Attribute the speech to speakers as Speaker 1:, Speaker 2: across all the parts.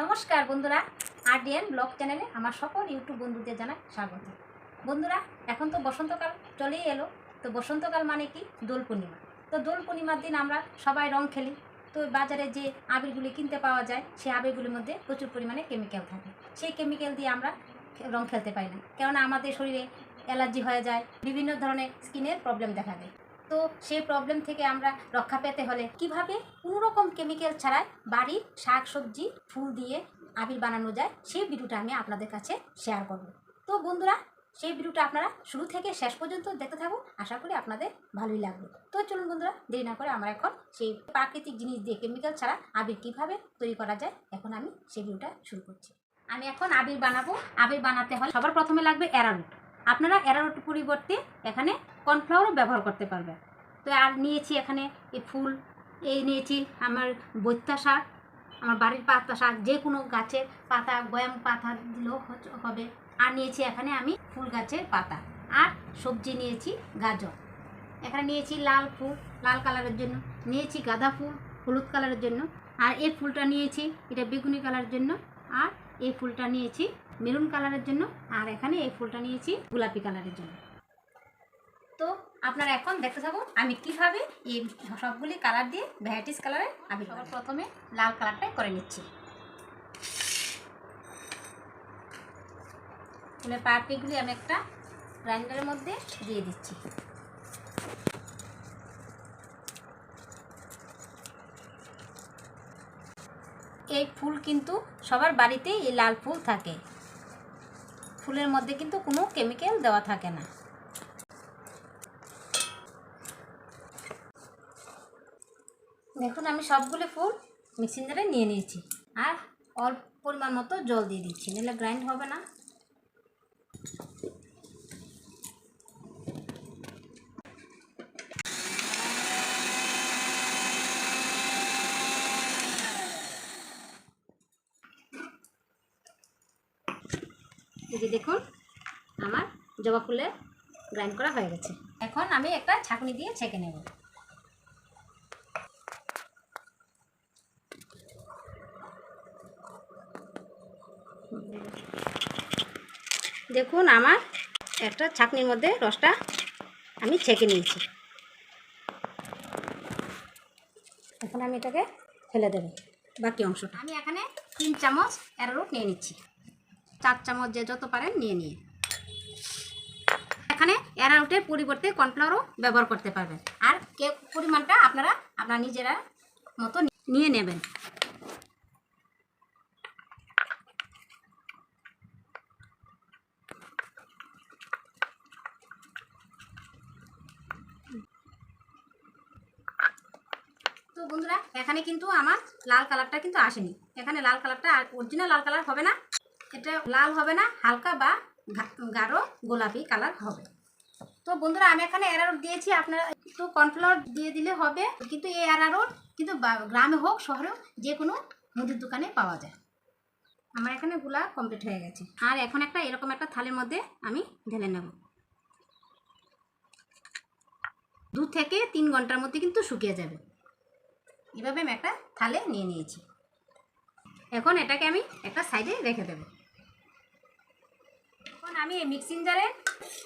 Speaker 1: নমস্কার বন্ধুরা, আরডিএন ব্লগ চ্যানেলে আমার সকল ইউটিউব বন্ধুদের জানাই স্বাগত। বন্ধুরা, এখন তো বসন্তকাল চলেই এলো। তো বসন্তকাল মানে কি? দোল পূর্ণিমা। তো দোল পূর্ণিমার দিন আমরা সবাই রং খেলি। তো বাজারে যে আবিরগুলি কিনতে পাওয়া যায়, সেই আবিরগুলির মধ্যে প্রচুর পরিমাণে কেমিক্যাল থাকে। সেই কেমিক্যাল দিয়ে আমরা রং খেলতে পারি না, কেননা আমাদের শরীরে অ্যালার্জি হয়ে যায়, বিভিন্ন ধরনের স্কিনের প্রবলেম দেখা দেয়। তো সেই প্রবলেম থেকে আমরা রক্ষা পেতে হলে কিভাবে কোনো রকম কেমিক্যাল ছাড়াই বাড়ির শাক সবজি ফুল দিয়ে আবির বানানো যায়, সেই ভিডিওটা আমি আপনাদের কাছে শেয়ার করব। তো বন্ধুরা, সেই ভিডিওটা আপনারা শুরু থেকে শেষ পর্যন্ত দেখতে থাকুন, আশা করি আপনাদের ভালোই লাগবে। তো চলুন বন্ধুরা, দেরি না করে আমরা এখন সেই প্রাকৃতিক জিনিস দিয়ে কেমিক্যাল ছাড়া আবির কীভাবে তৈরি করা যায়, এখন আমি সেই ভিডিওটা শুরু করছি। আমি এখন আবির বানাবো। আবির বানাতে হলে সবার প্রথমে লাগবে অ্যারারুট। আপনারা অ্যারারুট পরিবর্তে এখানে কর্নফ্লাওয়ারও ব্যবহার করতে পারবেন। তো আর নিয়েছি এখানে এই ফুল, এই নিয়েছি আমার বৈত্যা শাক, আমার বাড়ির পাতা শাক, যে কোনো গাছের পাতা, গয়াম পাতা দিলেও হবে। আর নিয়েছি এখানে আমি ফুল গাছের পাতা, আর সবজি নিয়েছি গাজর। এখানে নিয়েছি লাল ফুল, লাল কালারের জন্য নিয়েছি গাঁদা ফুল, হলুদ কালারের জন্য। আর এই ফুলটা নিয়েছি, এটা বেগুনি কালারের জন্য। আর এই ফুলটা নিয়েছি মেরুন কালারের জন্য। আর এখানে এই ফুলটা নিয়েছি গোলাপি কালারের জন্য। তো আপনারা এখন দেখতে থাকুন আমি কিভাবে এই সবগুলি কালার দিয়ে ভ্যারাইটিস কালারের আবির বানাবো। প্রথমে লাল কালারটাই করে নিচ্ছি। ফুলের পাপড়িগুলি আমি একটা গ্রাইন্ডারের মধ্যে দিয়ে দিচ্ছি। এই ফুল কিন্তু সবার বাড়িতে এই লাল ফুল থাকে, ফুলের মধ্যে কিন্তু কোনো কেমিক্যাল দেওয়া থাকে না। দেখুন আমি সবগুলো ফুল মিক্সিং জারে নিয়ে নিয়েছি, আর অল্প পরিমাণ মতো জল দিয়ে দিচ্ছি, নাহলে গ্রাইন্ড হবে না। এই যে দেখুন আমার জবা ফুলের গ্রাইন্ড করা হয়ে গেছে। এখন আমি একটা ছাঁকনি দিয়ে ছেঁকে নেব। দেখুন আমার একটা ছাঁকনির মধ্যে রসটা আমি ছেঁকে নিয়েছি। এখন আমি এটাকে ফেলে দেব বাকি অংশটা। আমি এখানে 3 চামচ অ্যারারুট নিয়ে নিচ্ছি, 4 চামচ যে যত পারেন নিয়ে নিয়ে। এখানে অ্যারারুটের পরিবর্তে কর্নফ্লাওয়ারও ব্যবহার করতে পারবেন, আর পরিমাণটা আপনারা নিজেরা মতো নিয়ে নেবেন। তো বন্ধুরা, এখানে কিন্তু আমার লাল কালারটা কিন্তু আসেনি। এখানে লাল কালারটা অরিজিনাল লাল কালার হবে না, এটা লাল হবে না, হালকা বা গাঢ় গোলাপি কালার হবে। তো বন্ধুরা, আমি এখানে অ্যারারুট দিয়েছি, আপনারা একটু কর্নফ্লাওয়ার দিয়ে দিলে হবে। কিন্তু এই অ্যারারুট কিন্তু গ্রামে হোক শহরেও যে কোনো মুদির দোকানে পাওয়া যায়। আমার এখানে গুলা কমপ্লিট হয়ে গেছে, আর এখন একটা এরকম একটা থালের মধ্যে আমি ঢেলে নেব। 2 থেকে 3 ঘন্টার মধ্যে কিন্তু শুকিয়ে যাবে। এভাবে আমি একটা থালে নিয়ে নিয়েছি। এখন এটাকে আমি একটা সাইডে রেখে দেব। এখন আমি এই মিক্সিং জারে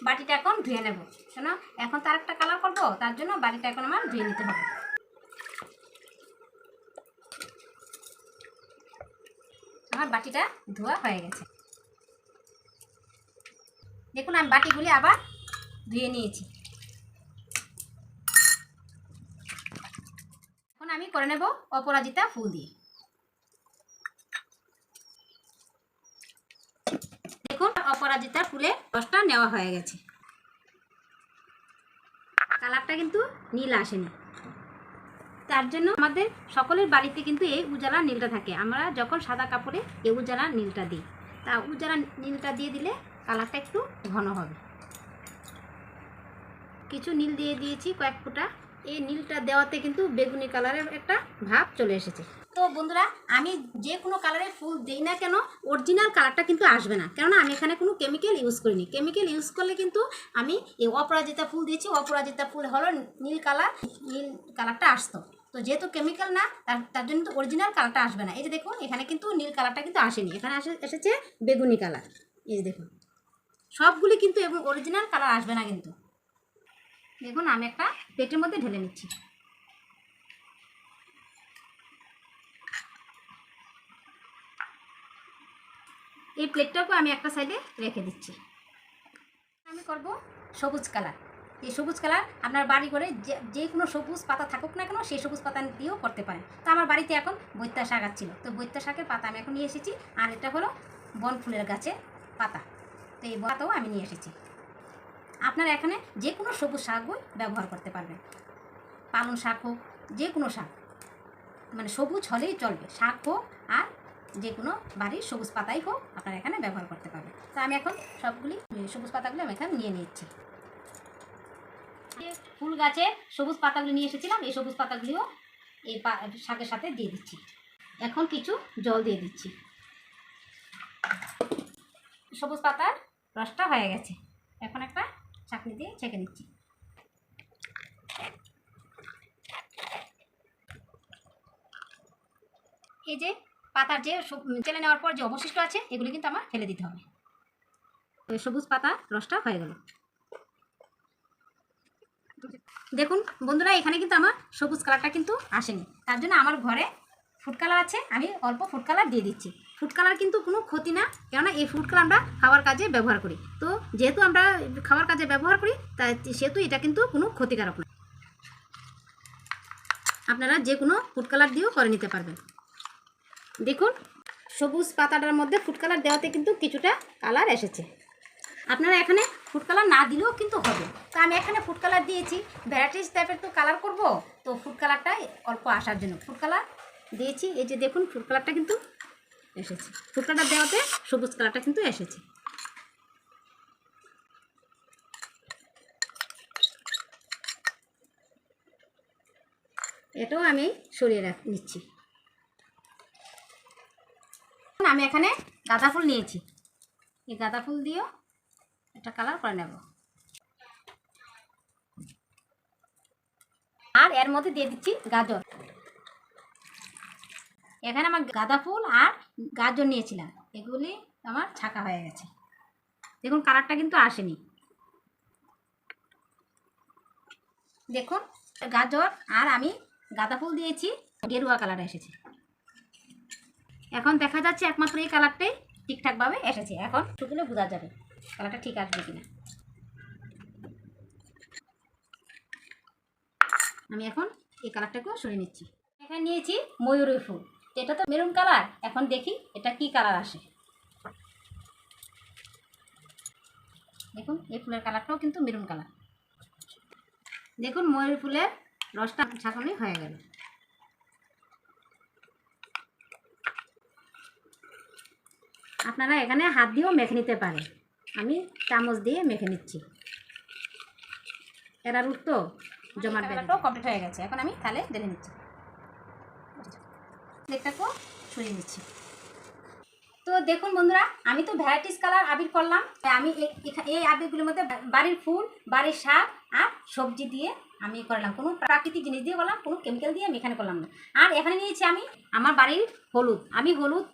Speaker 1: বাটিটা এখন ধুয়ে নেব। শোনো, এখন তার একটা কালার করবো, তার জন্য বাটিটা এখন আমার ধুয়ে নিতে হবে। আমার বাটিটা ধোয়া হয়ে গেছে। দেখুন আমি বাটিগুলি আবার ধুয়ে নিয়েছি। এখন আমি করে নেব অপরাজিতা ফুল দিয়ে। দেখুন অপরাজিতা ফুলের রসটা নেওয়া হয়ে গেছে। কালারটা কিন্তু নীল আসেনি, তার জন্য আমাদের সকলের বাড়িতে কিন্তু এই উজালা নীলটা থাকে। আমরা যখন সাদা কাপড়ে এই উজালা নীলটা দিই, তা উজালা নীলটা দিয়ে দিলে কালারটা একটু ঘন হবে। কিছু নীল দিয়ে দিয়েছি, কয়েক ফোঁটা। এই নীলটা দেওয়াতে কিন্তু বেগুনি কালারের একটা ভাব চলে এসেছে। তো বন্ধুরা, আমি যে কোনো কালারের ফুল দিই না কেন, অরিজিনাল কালারটা কিন্তু আসবে না, কেননা আমি এখানে কোনো কেমিক্যাল ইউজ করিনি। কেমিক্যাল ইউজ করলে কিন্তু আমি এই অপরাজিতা ফুল দিয়েছি, অপরাজিতা ফুল হলো নীল কালার, নীল কালারটা আসতো। তো যেহেতু কেমিক্যাল না, তার জন্য তো অরিজিনাল কালারটা আসবে না। এই যে দেখুন এখানে কিন্তু নীল কালারটা কিন্তু আসেনি, এখানে এসেছে বেগুনি কালার। এই যে দেখুন সবগুলি কিন্তু এবং অরিজিনাল কালার আসবে না কিন্তু। দেখুন আমি একটা প্লেটের মধ্যে ঢেলে নিচ্ছি। এই প্লেটটাকে আমি একটা সাইডে রেখে দিচ্ছি। আমি করব সবুজ কালার। এই সবুজ কালার আপনার বাড়ি করে যে কোনো সবুজ পাতা থাকুক না কেন সেই সবুজ পাতা দিয়েও করতে পারেন। তো আমার বাড়িতে এখন বৈত্যা শাক ছিল, তো বৈত্যা শাকের পাতা আমি এখন নিয়ে এসেছি। আর এটা হলো বন ফুলের গাছের পাতা, তো এই পাতাও আমি নিয়ে এসেছি। আপনারা এখানে যে কোনো সবুজ শাকই ব্যবহার করতে পারবেন, পালং শাক হোক, যে কোনো শাক, মানে সবুজ হলেই চলবে, শাক হোক আর যে কোনো বাড়ির সবুজ পাতাই হোক আপনারা এখানে ব্যবহার করতে পারবেন। তো আমি এখন সবগুলি সবুজ পাতাগুলো আমি এখানে নিয়ে নিচ্ছি। ফুল গাছে সবুজ পাতাগুলো নিয়ে এসেছিলাম, এই সবুজ পাতাগুলিও এই শাকের সাথে দিয়ে দিচ্ছি। এখন কিছু জল দিয়ে দিচ্ছি। সবুজ পাতার রসটা হয়ে গেছে, এখন একটা চাকনি দিয়ে ছেঁকে নিচ্ছি। এই যে পাতার যে চেলে নেওয়ার পর যে অবশিষ্ট আছে এগুলি কিন্তু আমার ফেলে দিতে হবে। সবুজ পাতা রসটা হয়ে গেল। দেখুন বন্ধুরা এখানে কিন্তু আমার সবুজ কালারটা কিন্তু আসেনি, তার জন্য আমার ঘরে ফুড কালার আছে, আমি অল্প ফুড কালার দিয়ে দিচ্ছি। ফুড কালার কিন্তু কোনো ক্ষতি না, কেননা এই ফুড কালার আমরা খাওয়ার কাজে ব্যবহার করি। তো যেহেতু আমরা খাওয়ার কাজে ব্যবহার করি তাই সেহেতু এটা কিন্তু কোনো ক্ষতিকারক না। আপনারা যে কোনো ফুড কালার দিয়েও করে নিতে পারবেন। দেখুন সবুজ পাতাটার মধ্যে ফুড কালার দেওয়াতে কিন্তু কিছুটা কালার এসেছে। আপনারা এখানে ফুড কালার না দিলেও কিন্তু হবে। তো আমি এখানে ফুড কালার দিয়েছি, ভ্যারাইটিস টাইপের তো কালার করব, তো ফুড কালারটা অল্প আসার জন্য ফুড কালার দিয়েছি। এই যে দেখুন ফুড কালারটা কিন্তু এসেছে, ফুড কালার দেওয়াতে সবুজ কালারটা কিন্তু এসেছে। এটাও আমি সরিয়ে নিচ্ছি। আমি এখানে গাঁদা ফুল নিয়েছি, এই গাঁদা ফুল দিয়েও একটা কালার করে নেব। আর এর মধ্যে দিয়ে দিচ্ছি গাজর। এখানে আমার গাঁদা ফুল আর গাজর নিয়েছিলাম, এগুলি আমার ছাকা হয়ে গেছে। দেখুন কালারটা কিন্তু আসেনি। দেখুন গাজর আর আমি গাঁদা ফুল দিয়েছি, গেরুয়া কালার এসেছে। এখন দেখা যাচ্ছে একমাত্র এই কালারটাই ঠিকঠাকভাবে এসেছে। এখন শুকলে বোঝা যাবে কালারটা ঠিক আসবে কিনা। আমি এখন এই কালারটাকেও সরিয়ে নিচ্ছি। এখানে নিয়েছি ময়ূরী ফুল, এটা তো মেরুন কালার, এখন দেখি এটা কি কালার আসে। দেখুন এই ফুলের কালারটাও কিন্তু মেরুন কালার। দেখুন ময়ূরী ফুলের রসটা ছাঁকানোই হয়ে গেল। আপনারা এখানে হাত দিয়েও মেখে নিতে পারেন, আমি চামচ দিয়ে মেখে নিচ্ছি। এরা রুট তো জমাট বেলাটাও কমপ্লিট হয়ে গেছে, এখন আমি তাহলে ঢেলে নিচ্ছি। প্লেটটাকেও সরিয়ে নিচ্ছি। তো দেখুন বন্ধুরা আমি তো ভ্যারাইটিস কালার আবির করলাম। আমি এই আবিরগুলোর মধ্যে বাড়ির ফুল, বাড়ির শাক আর সবজি দিয়ে আমি করলাম, কোনো প্রাকৃতিক জিনিস দিয়ে করলাম, কোনো কেমিক্যাল দিয়ে আমি এখানে করলাম না। আর এখানে নিয়েছি আমি আমার বাড়ির হলুদ, আমি হলুদ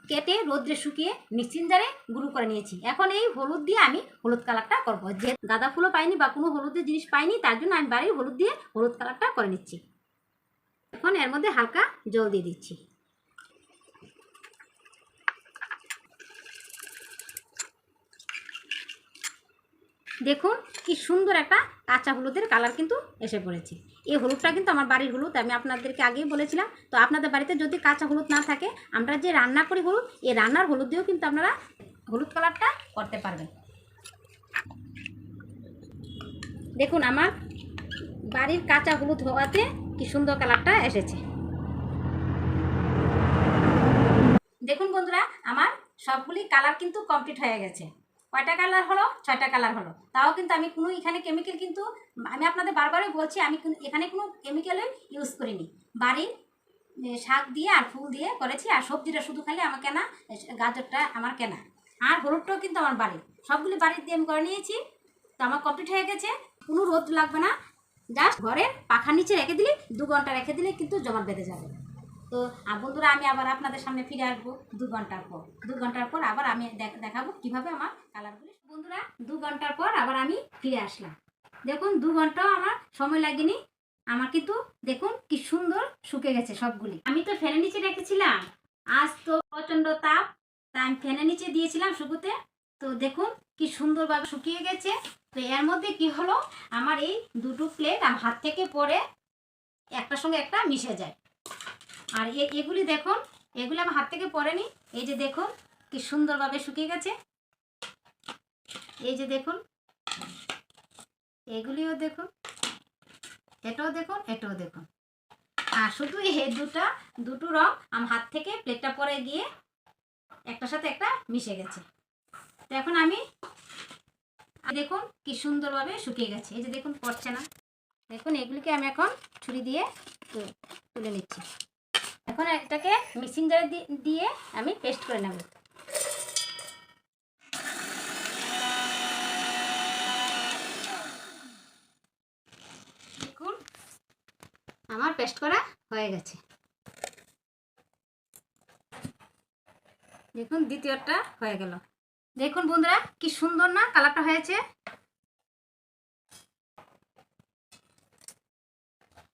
Speaker 1: কেটে রোদ্রে শুকিয়ে মিক্সিং জারে গুঁড়ো করে নিয়েছি। এখন এই হলুদ দিয়ে আমি হলুদ কালারটা করবো। যে গাঁদা ফুলও পাইনি বা কোনো হলুদের জিনিস পাইনি, তার জন্য আমি বাড়ির হলুদ দিয়ে হলুদ কালারটা করে নিচ্ছি। এখন এর মধ্যে হালকা জল দিয়ে দিচ্ছি। দেখুন কি সুন্দর একটা কাঁচা হলুদের কালার কিন্তু এসে পড়েছে। এই হলুদটা কিন্তু আমার বাড়ির হলুদ, আমি আপনাদেরকে আগেই বলেছিলাম। তো আপনাদের বাড়িতে যদি কাঁচা হলুদ না থাকে, আমরা যে রান্না করি হলুদ, এই রান্নার হলুদ দিয়েও কিন্তু আপনারা হলুদ কালারটা করতে পারবেন। দেখুন আমার বাড়ির কাঁচা হলুদ হওয়াতে কি সুন্দর কালারটা এসেছে। দেখুন বন্ধুরা আমার সবগুলি কালার কিন্তু কমপ্লিট হয়ে গেছে। কয়টা কালার হলো? 6টা কালার হলো। তাও কিন্তু আমি কোনো এখানে কেমিক্যাল কিন্তু আমি আপনাদের বারবারই বলছি, আমি এখানে কোনো কেমিক্যালই ইউজ করিনি। বাড়ির শাক দিয়ে আর ফুল দিয়ে করেছি, আর সবজিটা শুধু খালি আমার কেনা, গাজরটা আমার কেনা, আর হলুদটাও কিন্তু আমার বাড়ির। সবগুলি বাড়ির দিয়ে আমি করে নিয়েছি। তো আমার কমপ্লিট হয়ে গেছে, কোনো রোদ লাগবে না। জাস্ট ঘরের পাখার নিচে রেখে দিলে 2 ঘন্টা রেখে দিলে কিন্তু জমাট বেঁধে যাবে। তো বন্ধুরা আমি আবার আপনাদের সামনে ফিরে আসবো 2 ঘন্টার পর। 2 ঘন্টার পর আবার আমি দেখাবো কিভাবে আমার কালারগুলি। বন্ধুরা 2 ঘন্টার পর আবার আমি ফিরে আসলাম। দেখুন 2 ঘন্টাও আমার সময় লাগেনি, আমার কিন্তু দেখুন কি সুন্দর শুকে গেছে সবগুলি। আমি তো ফ্যানের নিচে রেখেছিলাম, আজ তো প্রচণ্ড তাপ, তাই আমি ফ্যানের নিচে দিয়েছিলাম শুকুতে। তো দেখুন কি সুন্দরভাবে শুকিয়ে গেছে। তো এর মধ্যে কি হলো, আমার এই দুটো প্লেট আমার হাত থেকে পড়ে একটার সঙ্গে একটা মিশে যায়। আর এগুলি দেখুন, এগুলি আমার হাত থেকে পড়েনি। এই যে দেখুন কি সুন্দরভাবে শুকিয়ে গেছে। এই যে দেখুন, এগুলিও দেখুন, এটাও দেখুন, এটাও দেখুন। আর শুধু এই দুটো রং আমার হাত থেকে প্লেটটা পরে গিয়ে একটার সাথে একটা মিশে গেছে। তো এখন আমি দেখুন কি সুন্দরভাবে শুকিয়ে গেছে। এই যে দেখুন পড়ছে না। দেখুন এগুলিকে আমি এখন ছুরি দিয়ে তুলে নিচ্ছি। এখন এটাকে মিক্সিং জারে দিয়ে আমি পেস্ট করে নেব। দেখুন আমার পেস্ট করা হয়ে গেছে। দেখুন দ্বিতীয়টা হয়ে গেল। দেখুন বন্ধুরা কি সুন্দর না কালারটা হয়েছে।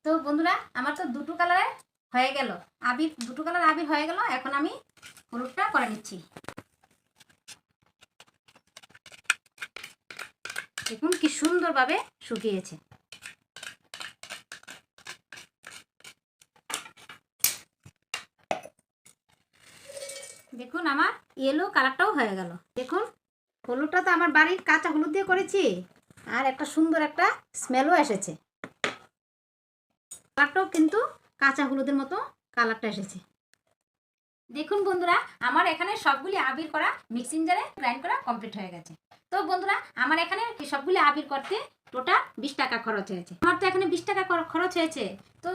Speaker 1: তো বন্ধুরা আমার তো দুটো কালারে হয়ে গেল, দুটো কালার আবির হয়ে গেল। এখন আমি হলুদটা করে নিচ্ছি। দেখুন কি সুন্দরভাবে শুকিয়েছে। দেখুন আমার ইয়েলো কালারটাও হয়ে গেল। দেখুন হলুদটা তো আমার বাড়ির কাঁচা হলুদ দিয়ে করেছি, আর একটা সুন্দর একটা স্মেলও এসেছে। কালারটাও কিন্তু কাঁচা হলুদের মতো কালারটা এসেছে। দেখুন বন্ধুরা আমার এখানে সবগুলি আবির করা মিক্সিং জারে গ্রাইন্ড করা কমপ্লিট হয়ে গেছে। তো বন্ধুরা আমার এখানে সবগুলি আবির করতে টোটাল 20 টাকা খরচ হয়েছে। আমার তো এখানে 20 টাকা খরচ হয়েছে। তো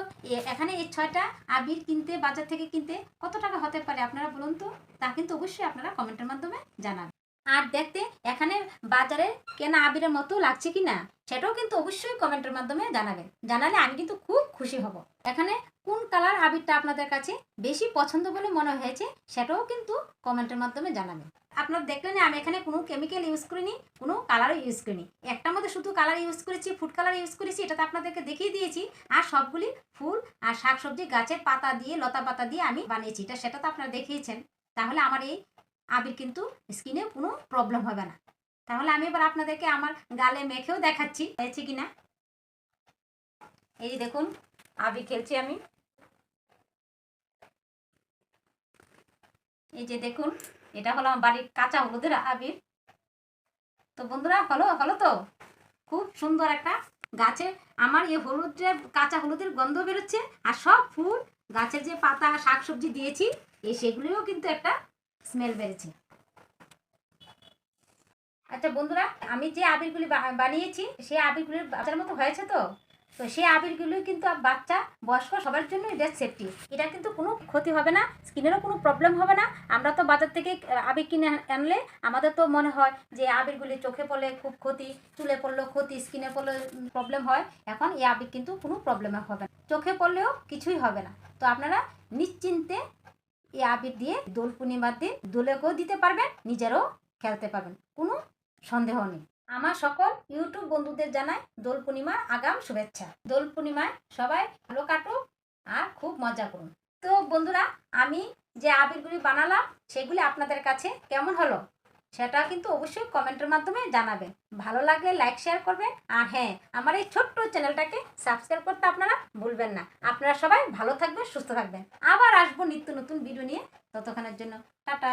Speaker 1: এখানে এই 6টা আবির কিনতে, বাজার থেকে কিনতে কত টাকা হতে পারে আপনারা বলুন তো? তা কিন্তু অবশ্যই আপনারা কমেন্টের মাধ্যমে জানাবেন। আর দেখতে এখানে বাজারে কেনা আবিরের মতো লাগছে কি না সেটাও কিন্তু অবশ্যই কমেন্টের মাধ্যমে জানাবেন। জানালে আমি কিন্তু খুব খুশি হব। এখানে কোন কালার আবিরটা আপনাদের কাছে বেশি পছন্দ বলে মনে হয়েছে সেটাও কিন্তু কমেন্টের মাধ্যমে জানাবেন। আপনারা দেখলেন আমি এখানে কোনো কেমিক্যাল ইউজ করিনি, কোনো কালারও ইউজ করিনি। একটার মধ্যে শুধু কালার ইউজ করেছি, ফুড কালার ইউজ করেছি, এটা তো আপনাদেরকে দেখিয়ে দিয়েছি। আর সবগুলি ফুল আর শাকসবজি গাছের পাতা দিয়ে, লতা পাতা দিয়ে আমি বানিয়েছি, সেটা তো আপনারা দেখিয়েছেন। তাহলে আমার এই আবির কিন্তু স্কিনে কোনো প্রবলেম হবে না। তাহলে আমি এবার আপনাদেরকে আমার গালে মেখেও দেখাচ্ছি হয়েছে কিনা। এই যে দেখুন আবির খেলছি আমি। এই যে দেখুন এটা হলো আমার বাড়ির কাঁচা হলুদের আবির। তো বন্ধুরা হলো তো খুব সুন্দর একটা গাছে আমার এই হলুদের কাঁচা হলুদের গন্ধ বেরোচ্ছে। আর সব ফুল গাছের যে পাতা শাকসবজি দিয়েছি সেগুলিও কিন্তু একটা স্মেল বেড়েছে। আচ্ছা বন্ধুরা আমি যে আবিরগুলি বানিয়েছি সেই আবিরগুলির বাচ্চার মতো হয়েছে তো সেই আবিরগুলি কিন্তু বাচ্চা বয়স্ক সবার জন্য বেস্ট সেফটি। এটা কিন্তু কোনো ক্ষতি হবে না, স্কিনেরও কোনো প্রবলেম হবে না। আমরা তো বাজার থেকে আবির কিনে আনলে আমাদের তো মনে হয় যে আবিরগুলি চোখে পড়লে খুব ক্ষতি, চুলে পড়লেও ক্ষতি, স্কিনে পড়লে প্রবলেম হয়। এখন এই আবির কিন্তু কোনো প্রবলেম হবে না, চোখে পড়লেও কিছুই হবে না। তো আপনারা নিশ্চিন্তে এই আবির দিয়ে দোল পূর্ণিমার দিন দোলেকেও দিতে পারবেন, নিজেরও খেলতে পারবেন, কোনো সন্দেহ নেই। আমার সকল ইউটিউব বন্ধুদের জানাই দোল পূর্ণিমার আগাম শুভেচ্ছা। দোল পূর্ণিমায় সবাই ভালো কাটুক আর খুব মজা করুন। তো বন্ধুরা আমি যে আবিরগুলি বানালাম সেগুলি আপনাদের কাছে কেমন হলো সেটা কিন্তু অবশ্যই কমেন্টের মাধ্যমে জানাবেন। ভালো লাগলে লাইক শেয়ার করবেন। আর হ্যাঁ আমার এই ছোট্ট চ্যানেলটাকে সাবস্ক্রাইব করতে আপনারা ভুলবেন না। আপনারা সবাই ভালো থাকবেন, সুস্থ থাকবেন। আবার আসবো নিত্য নতুন ভিডিও নিয়ে। ততক্ষণের জন্য টাটা।